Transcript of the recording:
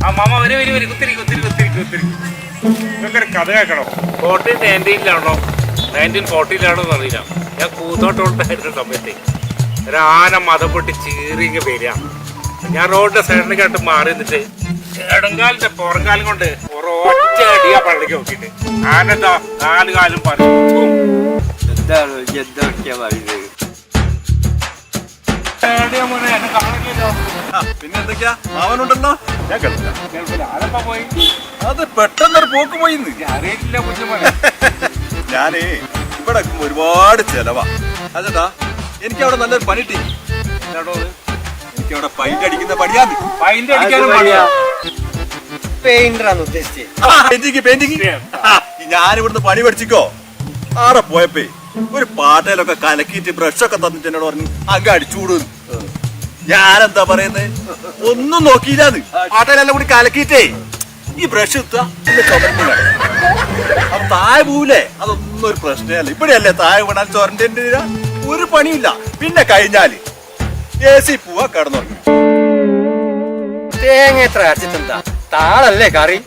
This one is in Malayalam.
ആ മാമ വരെ വരി വരി കുത്തിരി കുത്തിരി കുത്തിരി കുത്തിരി ഇതൊക്കെ ഒരു കഥ കേൾക്കണോ? 1419-ലാണോ 1940-ലാണോ എന്നറിയില്ല. ഞാൻ കൂത്തോട്ടോട്ടായിരുന്ന സമയത്ത് ഒരു ആന മതം പൊട്ടി ചീറിങ്ങ് വരിക. ഞാൻ റോഡിന്റെ സൈഡിലേക്കായിട്ട് മാറി നിന്നിട്ട് ഇടങ്കാലിന്റെ പുറംകാലം കൊണ്ട് ഒരൊറ്റ അടിയാ പള്ളിക്ക് നോക്കിയിട്ട് ആന എന്താ 4 കാലും പറഞ്ഞു. പിന്നെ എന്തൊക്കെയാ അവനുണ്ടല്ലോ ഞാൻ കേട്ടില്ല. ആരപ്പ പോയി? അത് പെട്ടെന്നൊരു പോക്ക് പോയിന്ന് അറിയില്ല കുഞ്ഞുമോനെ. ഞാനേ ഇവിടെ ഒരുപാട് ചെലവാ. അതെടാ എനിക്ക് അവിടെ നല്ലൊരു പണി കിട്ടി. എനിക്ക് അവിടെ പൈന്റ് അടിക്കുന്ന പണിയാന്ന്. പൈന്റ് അടിക്കാനും പണിയാ. പെയിന്ററാന്ന് ഉദ്ദേശിച്ചത്. പെയിന്റിങ് ഞാനിവിടുന്ന് പണി പഠിച്ചിക്കോ. ആടെ പോയപ്പേ ഒരു പാട്ടയിലൊക്കെ കലക്കിയിട്ട് ബ്രഷൊക്കെ തന്നിട്ട് എന്നോട് പറഞ്ഞു അങ്ങ് അടിച്ചുകൂടുന്നു. ഞാനെന്താ പറയുന്നത്, ഒന്നും നോക്കിയില്ലാന്ന്. പാട്ടയിലെല്ലാം കൂടി കലക്കിയിട്ടേ ഈ ബ്രഷ് എത്തുക അപ്പൊ താഴെ പോവില്ലേ, അതൊന്നും ഒരു പ്രശ്നമല്ല. ഇപ്പഴല്ലേ താഴെ വീണാൽ ചൊരന്റെ ഒരു പണിയില്ല. പിന്നെ കഴിഞ്ഞാല് AC പോവാ കിടന്നുറങ്ങി. തേങ്ങ എത്ര അരച്ചിട്ടെന്താ താളല്ലേ കറി.